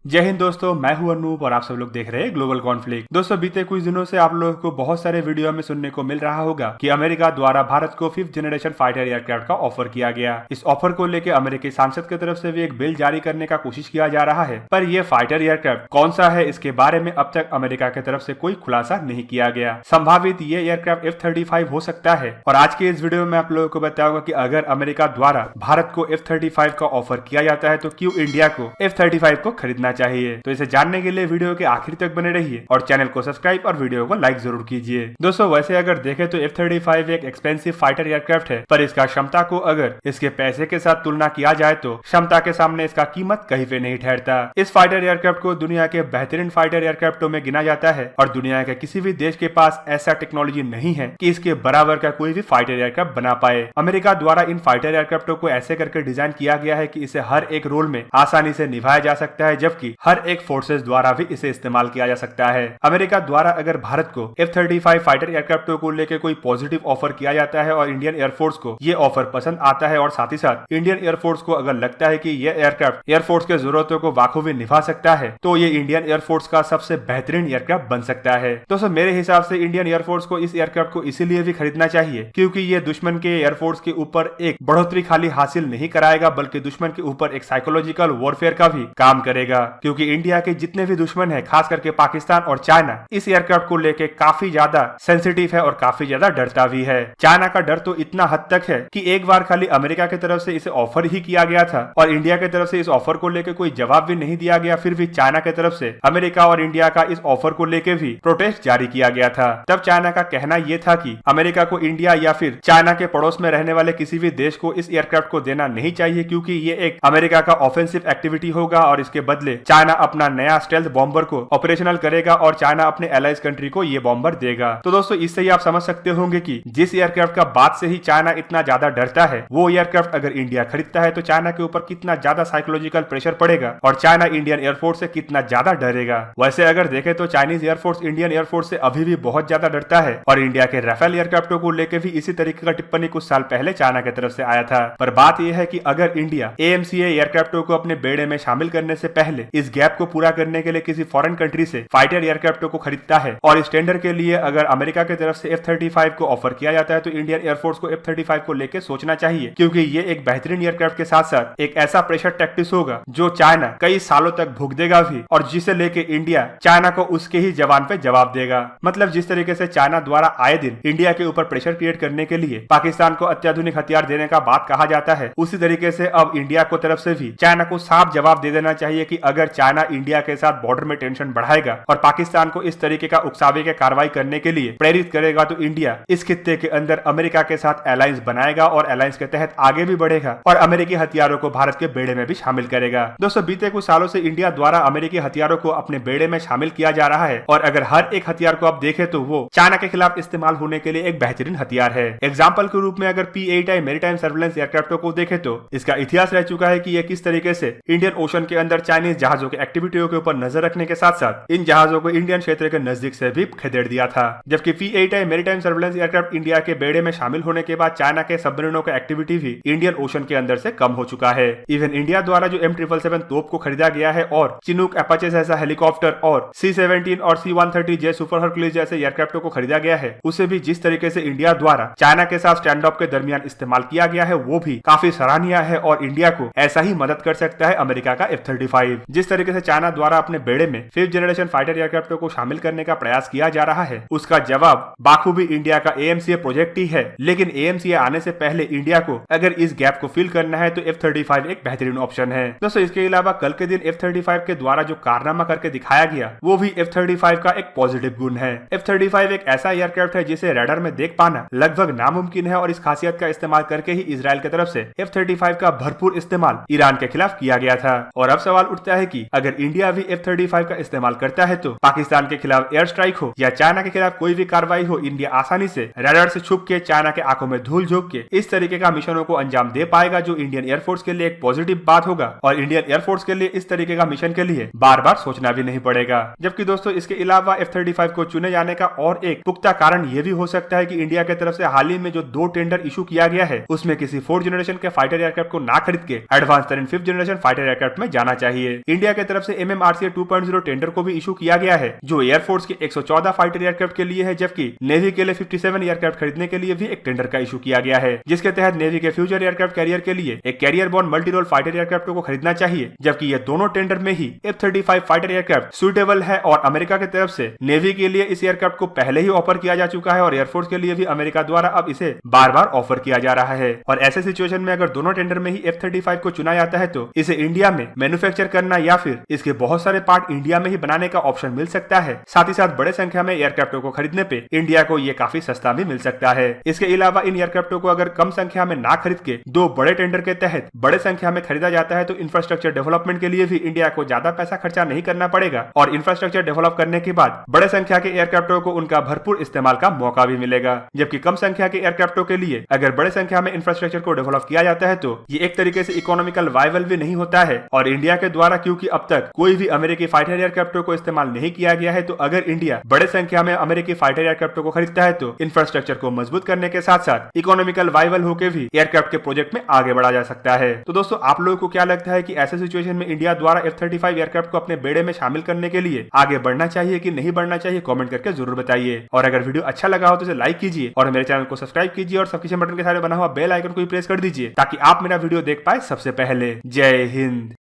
जय हिंद दोस्तों, मैं हूं अनूप और आप सब लोग देख रहे हैं ग्लोबल कॉन्फ्लिक्ट। दोस्तों, बीते कुछ दिनों से आप लोगों को बहुत सारे वीडियो में सुनने को मिल रहा होगा कि अमेरिका द्वारा भारत को 5th जनरेशन फाइटर एयरक्राफ्ट का ऑफर किया गया। इस ऑफर को लेकर अमेरिकी सांसद की तरफ से भी एक बिल जारी करने का कोशिश किया जा रहा है, पर यह फाइटर एयरक्राफ्ट कौन सा है इसके बारे में अब तक अमेरिका की तरफ से कोई खुलासा नहीं किया गया। संभावित ये एयरक्राफ्ट F-35 हो सकता है और आज के इस वीडियो में आप लोगों को बताऊंगा कि अगर अमेरिका द्वारा भारत को F-35 का ऑफर किया जाता है तो क्यों इंडिया को F-35 को खरीदना चाहिए। तो इसे जानने के लिए वीडियो के आखिर तक बने रहिए और चैनल को सब्सक्राइब और वीडियो को लाइक जरूर कीजिए। दोस्तों, वैसे अगर देखें तो F-35 एक एक्सपेंसिव फाइटर एयरक्राफ्ट है, पर इसका क्षमता को अगर इसके पैसे के साथ तुलना किया जाए तो क्षमता के सामने इसका कीमत कहीं पे नहीं ठहरता। इस फाइटर एयरक्राफ्ट को दुनिया के बेहतरीन फाइटर एयरक्राफ्टों में गिना जाता है और दुनिया के किसी भी देश के पास ऐसा टेक्नोलॉजी नहीं है कि इसके बराबर का कोई भी फाइटर एयरक्राफ्ट बना पाए। अमेरिका द्वारा इन फाइटर एयरक्राफ्टों को ऐसे करके डिजाइन किया गया है कि इसे हर एक रोल में आसानी से निभाया जा सकता है, जबकि हर एक फोर्सेस द्वारा भी इसे इस्तेमाल किया जा सकता है। अमेरिका द्वारा अगर भारत को F-35 फाइटर एयरक्राफ्टों को लेकर कोई पॉजिटिव ऑफर किया जाता है और इंडियन एयरफोर्स को ये ऑफर पसंद आता है और साथ ही साथ इंडियन एयरफोर्स को अगर लगता है कि ये एयरक्राफ्ट एयरफोर्स के जरूरतों को बाखूबी निभा सकता है, तो ये इंडियन एयरफोर्स का सबसे बेहतरीन एयरक्राफ्ट बन सकता है। दोस्तों, मेरे हिसाब से इंडियन एयरफोर्स को इस एयरक्राफ्ट को इसीलिए भी खरीदना चाहिए क्योंकि ये दुश्मन के एयरफोर्स के ऊपर एक बढ़ोतरी खाली हासिल नहीं कराएगा, बल्कि दुश्मन के ऊपर एक साइकोलॉजिकल वॉरफेयर का भी काम करेगा। क्योंकि इंडिया के जितने भी दुश्मन है, खास करके पाकिस्तान और चाइना, इस एयरक्राफ्ट को लेके काफी ज्यादा सेंसिटिव है और काफी ज्यादा डरता भी है। चाइना का डर तो इतना हद तक है कि एक बार खाली अमेरिका की तरफ से इसे ऑफर ही किया गया था और इंडिया की तरफ से इस ऑफर को लेकर कोई जवाब भी नहीं दिया गया, फिर भी चाइना की तरफ से अमेरिका और इंडिया का इस ऑफर को लेकर भी प्रोटेस्ट जारी किया गया था। तब चाइना का कहना यह था कि अमेरिका को इंडिया या फिर चाइना के पड़ोस में रहने वाले किसी भी देश को इस एयरक्राफ्ट को देना नहीं चाहिए, क्योंकि ये एक अमेरिका का ऑफेंसिव एक्टिविटी होगा और इसके बदले चाइना अपना नया स्टेल्थ बॉम्बर को ऑपरेशनल करेगा और चाइना अपने एलाइज कंट्री को ये बॉम्बर देगा। तो दोस्तों, इससे ही आप समझ सकते होंगे कि जिस एयरक्राफ्ट का बात से ही चाइना इतना ज्यादा डरता है, वो एयरक्राफ्ट अगर इंडिया खरीदता है तो चाइना के ऊपर कितना ज्यादा साइकोलॉजिकल प्रेशर पड़ेगा और चाइना इंडियन एयरफोर्स से कितना ज्यादा डरेगा। वैसे अगर देखें तो चाइनीज एयरफोर्स इंडियन एयरफोर्स से अभी भी बहुत ज्यादा डरता है और इंडिया के राफेल एयरक्राफ्टों को लेकर भी इसी तरीके का टिप्पणी कुछ साल पहले चाइना की तरफ से आया था। पर बात यह है कि अगर इंडिया AMCA एयरक्राफ्टों को अपने बेड़े में शामिल करने से पहले इस गैप को पूरा करने के लिए किसी फॉरेन कंट्री से फाइटर एयरक्राफ्टों को खरीदता है और इस टेंडर के लिए अगर अमेरिका की तरफ से F-35 को ऑफर किया जाता है, तो इंडियन एयरफोर्स को F-35 को लेकर सोचना चाहिए, क्योंकि ये एक बेहतरीन एयरक्राफ्ट के साथ साथ एक ऐसा प्रेशर टैक्टिस होगा जो चाइना कई सालों तक भुग देगा भी और जिसे लेके इंडिया चाइना को उसके ही जवान पे जवाब देगा। मतलब जिस तरीके से चाइना द्वारा आए दिन इंडिया के ऊपर प्रेशर क्रिएट करने के लिए पाकिस्तान को अत्याधुनिक हथियार देने का बात कहा जाता है, उसी तरीके से अब इंडिया को तरफ से भी चाइना को साफ जवाब दे देना चाहिए कि अगर चाइना इंडिया के साथ बॉर्डर में टेंशन बढ़ाएगा और पाकिस्तान को इस तरीके का उकसावे के कार्रवाई करने के लिए प्रेरित करेगा, तो इंडिया इस खित्ते के अंदर अमेरिका के साथ अलायंस बनाएगा और अलायंस के तहत आगे भी बढ़ेगा और अमेरिकी हथियारों को भारत के बेड़े में भी शामिल करेगा। दोस्तों, बीते कुछ सालों से इंडिया द्वारा अमेरिकी हथियारों को अपने बेड़े में शामिल किया जा रहा है और अगर हर एक हथियार को आप देखें तो वो चाइना के खिलाफ इस्तेमाल होने के लिए एक बेहतरीन हथियार है। एग्जाम्पल के रूप में अगर P-8I मैरीटाइम सर्वेलेंस एयरक्राफ्टों को देखें तो इसका इतिहास रह चुका है कि यह किस तरीके से इंडियन ओशन के अंदर चाइनीज जहाजों की एक्टिविटियों के ऊपर नजर रखने के साथ साथ इन जहाजों को इंडियन क्षेत्र के नजदीक से भी खदेड़ दिया था। जबकि P-8I maritime surveillance aircraft India के बेड़े में शामिल होने के बाद चाइना के सबमरीनों का एक्टिविटी भी इंडियन ओशन के अंदर से कम हो चुका है। इवन इंडिया द्वारा जो M777 तोप को खरीदा गया है और चिनूक अपाचे जैसा हेलीकॉप्टर और C-17 और C-130J सुपर हरक्यूलिस जैसे एयरक्राफ्टों को खरीदा गया है, उसे भी जिस तरीके से इंडिया द्वारा चाइना के साथ स्टैंड ऑफ के दरमियान इस्तेमाल किया गया है, वो भी काफी सराहनीय है और इंडिया को ऐसा ही मदद कर सकता है अमेरिका का F-35। जिस तरीके से चाइना द्वारा अपने बेड़े में 5th जनरेशन फाइटर एयरक्राफ्टों को शामिल करने का प्रयास किया जा रहा है, उसका जवाब बाखूबी इंडिया का AMCA प्रोजेक्ट ही है। लेकिन AMCA आने से पहले इंडिया को अगर इस गैप को फिल करना है तो F-35 एक बेहतरीन ऑप्शन है। दोस्तों, इसके अलावा कल के दिन F-35 के द्वारा जो कारनामा करके दिखाया गया, वो भी F-35 का एक पॉजिटिव गुण है। F-35 एक ऐसा एयरक्राफ्ट है जिसे रडार में देख पाना लगभग नामुमकिन है और इस खासियत का इस्तेमाल करके ही इजराइल की तरफ से F-35 का भरपूर इस्तेमाल ईरान के खिलाफ किया गया था। और अब सवाल उठता है कि अगर इंडिया भी F-35 का इस्तेमाल करता है तो पाकिस्तान के खिलाफ एयर स्ट्राइक हो या चाइना के खिलाफ कोई भी कार्रवाई हो, इंडिया आसानी से रडार से छुप के चाइना के आंखों में धूल झोंक के इस तरीके का मिशनों को अंजाम दे पाएगा, जो इंडियन एयरफोर्स के लिए एक पॉजिटिव बात होगा और इंडियन एयरफोर्स के लिए इस तरीके का मिशन के लिए बार बार सोचना भी नहीं पड़ेगा। जबकि दोस्तों, इसके अलावा F-35 को चुने जाने का और एक पुख्ता कारण यह भी हो सकता है कि इंडिया की तरफ से हाल ही में जो 2 टेंडर इशू किया गया है, उसमें किसी 4th जनरेशन के फाइटर एयरक्राफ्ट को ना खरीद के एडवांस तरीन 5th जनरेशन फाइटर एयरक्राफ्ट में जाना चाहिए। इंडिया की तरफ से MMRCA 2.0 टेंडर को भी इशू किया गया है, जो एयरफोर्स के 114 फाइटर एयरक्राफ्ट के लिए है, जबकि नेवी के लिए 57 एयरक्राफ्ट खरीदने के लिए भी एक टेंडर का इशू किया गया है, जिसके तहत नेवी के फ्यूचर एयरक्राफ्ट कैरियर के लिए एक carrier borne multi role fighter aircraft को खरीदना चाहिए, जबकि ये दोनों टेंडर में ही F-35 फाइटर एयरक्राफ्ट सुटेबल है और अमेरिका की तरफ से नेवी के लिए इस एयरक्राफ्ट को पहले ही ऑफर किया जा चुका है और एयरफोर्स के लिए भी अमेरिका द्वारा अब इसे बार बार ऑफर किया जा रहा है। और ऐसे सिचुएशन में अगर दोनों टेंडर में ही F-35 को चुना जाता है तो इसे इंडिया में मैन्युफैक्चर करना या फिर इसके बहुत सारे पार्ट इंडिया में ही बनाने का ऑप्शन मिल सकता है। साथ ही साथ बड़े संख्या में एयरक्राफ्टों को खरीदने पे इंडिया को ये काफी सस्ता भी मिल सकता है। इसके अलावा इन एयरक्राफ्टों को अगर कम संख्या में ना खरीद के दो बड़े टेंडर के तहत बड़े संख्या में खरीदा जाता है तो इंफ्रास्ट्रक्चर डेवलपमेंट के लिए भी इंडिया को ज्यादा पैसा खर्चा नहीं करना पड़ेगा और इंफ्रास्ट्रक्चर डेवलप करने के बाद बड़े संख्या के एयरक्राफ्टों को उनका भरपूर इस्तेमाल का मौका भी मिलेगा। जबकि कम संख्या के एयरक्राफ्टों के लिए अगर बड़े संख्या में इंफ्रास्ट्रक्चर को डेवलप किया जाता है तो ये एक तरीके से इकोनॉमिकल वायबल भी नहीं होता है और इंडिया के द्वारा, क्योंकि अब तक कोई भी अमेरिकी फाइटर एयरक्राफ्टों को इस्तेमाल नहीं किया गया है, तो अगर इंडिया बड़े संख्या में अमेरिकी फाइटर एयरक्राफ्टों को खरीदता है तो इंफ्रास्ट्रक्चर को मजबूत करने के साथ साथ इकोनॉमिकल वायबल होकर भी एयरक्राफ्ट के प्रोजेक्ट में आगे बढ़ा जा सकता है। तो दोस्तों, आप लोगों को क्या लगता है कि ऐसे सिचुएशन में इंडिया द्वारा F-35 एयरक्राफ्ट को अपने बेड़े में शामिल करने के लिए आगे बढ़ना चाहिए कि नहीं बढ़ना चाहिए? कमेंट करके जरूर बताइए। और अगर वीडियो अच्छा लगा हो तो इसे लाइक कीजिए और मेरे चैनल को सब्सक्राइब कीजिए और सब्सक्रिप्शन बटन के साथ बना हुआ बेल आइकन को भी प्रेस कर दीजिए ताकि आप मेरा वीडियो देख पाए सबसे पहले। जय हिंद।